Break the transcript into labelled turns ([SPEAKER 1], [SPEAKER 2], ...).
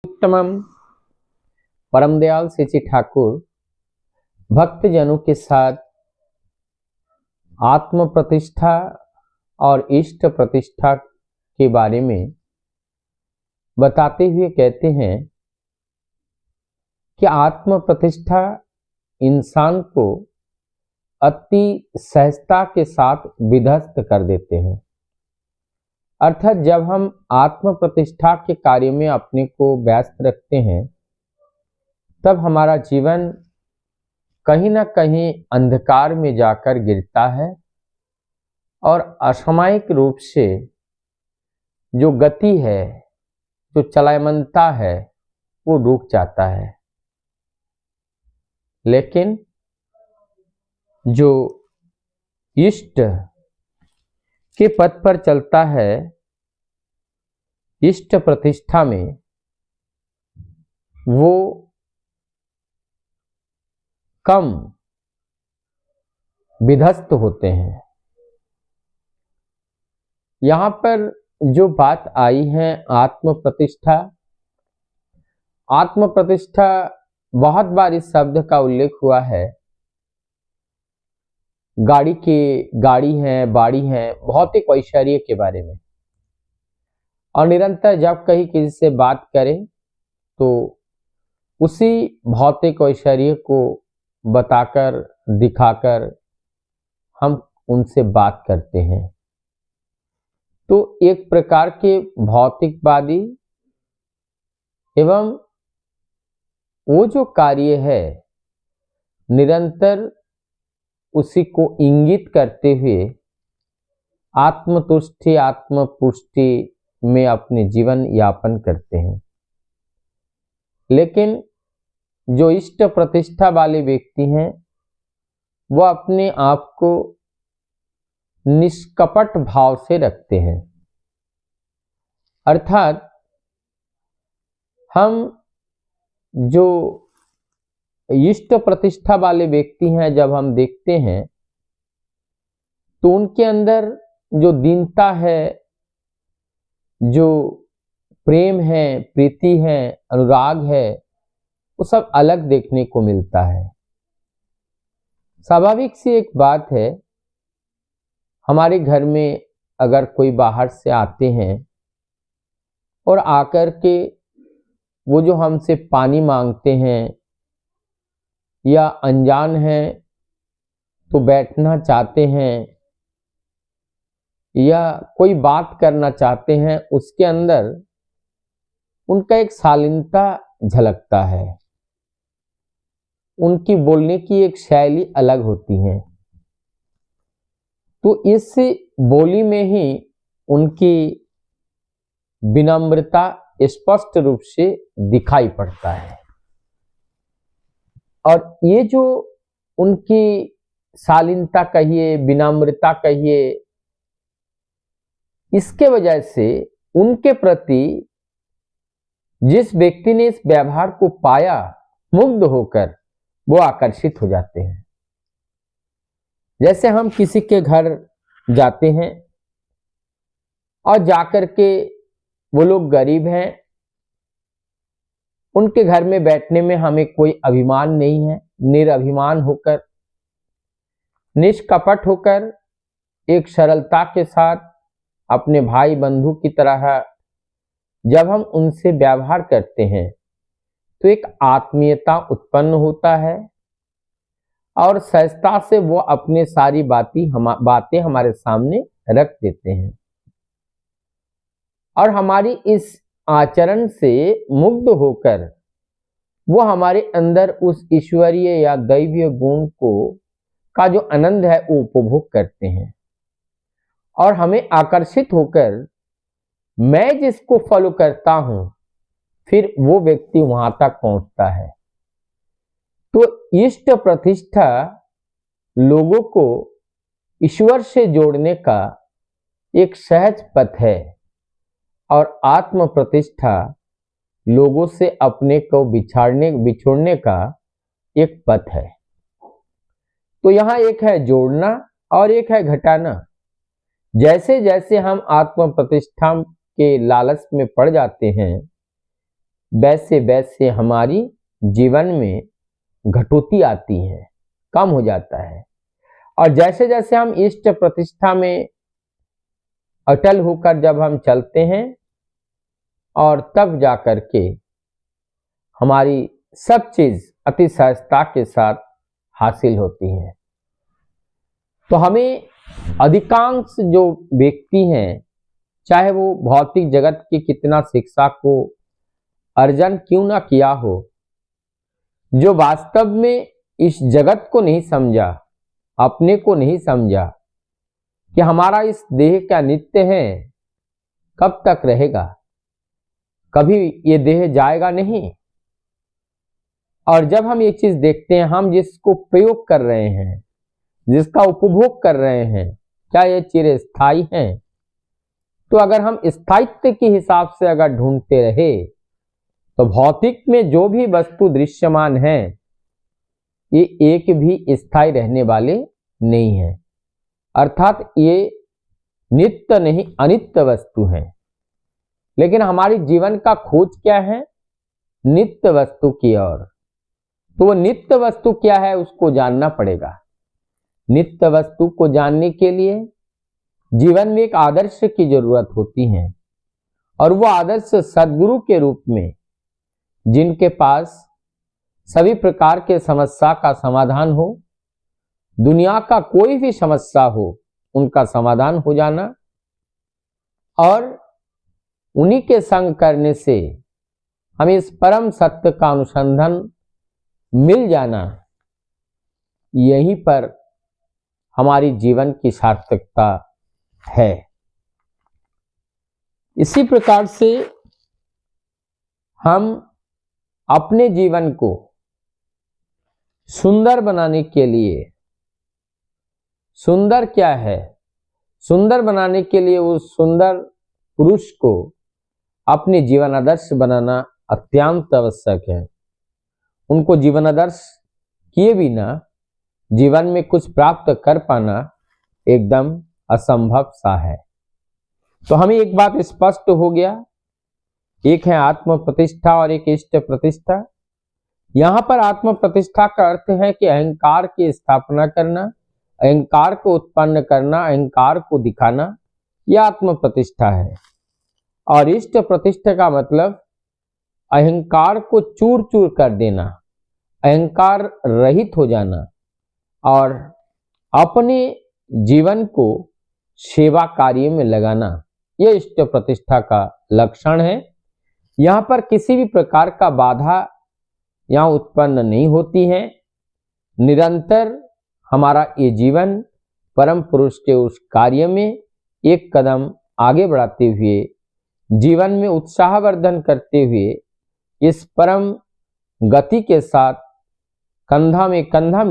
[SPEAKER 1] उत्तमम परम दयाल श्री ठाकुर भक्तजनों के साथ आत्म प्रतिष्ठा और इष्ट प्रतिष्ठा के बारे में बताते हुए कहते हैं कि आत्म प्रतिष्ठा इंसान को अति सहजता के साथ विध्वस्त कर देते हैं। अर्थात जब हम आत्म प्रतिष्ठा के कार्य में अपने को व्यस्त रखते हैं तब हमारा जीवन कहीं ना कहीं अंधकार में जाकर गिरता है और असामयिक रूप से जो गति है, जो चलायमानता है, वो रुक जाता है। लेकिन जो इष्ट के पथ पर चलता है, इष्ट प्रतिष्ठा में, वो कम विध्वस्त होते हैं। यहाँ पर जो बात आई है आत्म प्रतिष्ठा, आत्म प्रतिष्ठा बहुत बार इस शब्द का उल्लेख हुआ है। गाड़ी है, बाड़ी है, भौतिक ऐश्वर्य के बारे में। और निरंतर जब कहीं किसी से बात करें तो उसी भौतिक ऐश्वर्य को बताकर, दिखाकर हम उनसे बात करते हैं। तो एक प्रकार के भौतिकवादी एवं वो जो कार्य है निरंतर उसी को इंगित करते हुए आत्मतुष्टि, आत्मपुष्टि में अपने जीवन यापन करते हैं। लेकिन जो इष्ट प्रतिष्ठा वाले व्यक्ति हैं वो अपने आप को निष्कपट भाव से रखते हैं। अर्थात हम जो इष्ट प्रतिष्ठा वाले व्यक्ति हैं जब हम देखते हैं तो उनके अंदर जो दीनता है, जो प्रेम है, प्रीति है, अनुराग है, वो सब अलग देखने को मिलता है। स्वाभाविक सी एक बात है, हमारे घर में अगर कोई बाहर से आते हैं और आकर के वो जो हमसे पानी मांगते हैं या अनजान हैं तो बैठना चाहते हैं या कोई बात करना चाहते हैं, उसके अंदर उनका एक शालीनता झलकता है। उनकी बोलने की एक शैली अलग होती है। तो इस बोली में ही उनकी विनम्रता स्पष्ट रूप से दिखाई पड़ता है। और ये जो उनकी शालीनता कहिए, विनम्रता कहिए, इसके वजह से उनके प्रति जिस व्यक्ति ने इस व्यवहार को पाया, मुग्ध होकर वो आकर्षित हो जाते हैं। जैसे हम किसी के घर जाते हैं और जाकर के वो लोग गरीब हैं, उनके घर में बैठने में हमें कोई अभिमान नहीं है। निरअभिमान होकर, निष्कपट होकर, एक सरलता के साथ अपने भाई बंधु की तरह जब हम उनसे व्यवहार करते हैं तो एक आत्मीयता उत्पन्न होता है और सहजता से वो अपने सारी बातें हमारे सामने रख देते हैं। और हमारी इस आचरण से मुग्ध होकर वो हमारे अंदर उस ईश्वरीय या दैवीय गुण को का जो आनंद है वो उपभोग करते हैं। और हमें आकर्षित होकर मैं जिसको फॉलो करता हूं फिर वो व्यक्ति वहां तक पहुंचता है। तो इष्ट प्रतिष्ठा लोगों को ईश्वर से जोड़ने का एक सहज पथ है और आत्म प्रतिष्ठा लोगों से अपने को बिछोड़ने का एक पथ है। तो यहां एक है जोड़ना और एक है घटाना। जैसे जैसे हम आत्म प्रतिष्ठा के लालच में पड़ जाते हैं, वैसे वैसे हमारी जीवन में घटोती आती है, कम हो जाता है। और जैसे जैसे हम इष्ट प्रतिष्ठा में अटल होकर जब हम चलते हैं और तब जा कर के हमारी सब चीज अति सहजता के साथ हासिल होती है। तो हमें अधिकांश जो व्यक्ति हैं, चाहे वो भौतिक जगत की कितना शिक्षा को अर्जन क्यों ना किया हो, जो वास्तव में इस जगत को नहीं समझा, अपने को नहीं समझा कि हमारा इस देह क्या नित्य है, कब तक रहेगा, कभी ये देह जाएगा नहीं। और जब हम ये चीज देखते हैं, हम जिसको प्रयोग कर रहे हैं, जिसका उपभोग कर रहे हैं, क्या ये चिरस्थायी है? तो अगर हम स्थायित्व के हिसाब से अगर ढूंढते रहे तो भौतिक में जो भी वस्तु दृश्यमान है ये एक भी स्थायी रहने वाले नहीं है, अर्थात ये नित्य नहीं अनित्य वस्तु है। लेकिन हमारी जीवन का खोज क्या है? नित्य वस्तु की ओर। तो वो नित्य वस्तु क्या है उसको जानना पड़ेगा। नित्य वस्तु को जानने के लिए जीवन में एक आदर्श की जरूरत होती है, और वो आदर्श सद्गुरु के रूप में, जिनके पास सभी प्रकार के समस्या का समाधान हो, दुनिया का कोई भी समस्या हो उनका समाधान हो जाना, और उन्हीं के संग करने से हमें इस परम सत्य का अनुसंधान मिल जाना, यहीं पर हमारी जीवन की सार्थकता है। इसी प्रकार से हम अपने जीवन को सुंदर बनाने के लिए, सुंदर क्या है? सुंदर बनाने के लिए उस सुंदर पुरुष को अपने जीवन आदर्श बनाना अत्यंत आवश्यक है। उनको जीवन आदर्श किए बिना जीवन में कुछ प्राप्त कर पाना एकदम असंभव सा है। तो हमें एक बात स्पष्ट हो गया, एक है आत्म प्रतिष्ठा और एक इष्ट प्रतिष्ठा। यहां पर आत्म प्रतिष्ठा का अर्थ है कि अहंकार की स्थापना करना, अहंकार को उत्पन्न करना, अहंकार को दिखाना, यह आत्म प्रतिष्ठा है। और इष्ट प्रतिष्ठा का मतलब अहंकार को चूर चूर कर देना, अहंकार रहित हो जाना और अपने जीवन को सेवा कार्य में लगाना, यह इष्ट प्रतिष्ठा का लक्षण है। यहाँ पर किसी भी प्रकार का बाधा यहाँ उत्पन्न नहीं होती है। निरंतर हमारा ये जीवन परम पुरुष के उस कार्य में एक कदम आगे बढ़ाते हुए, जीवन में उत्साहवर्धन करते हुए, इस परम गति के साथ कंधा में कंधा मिला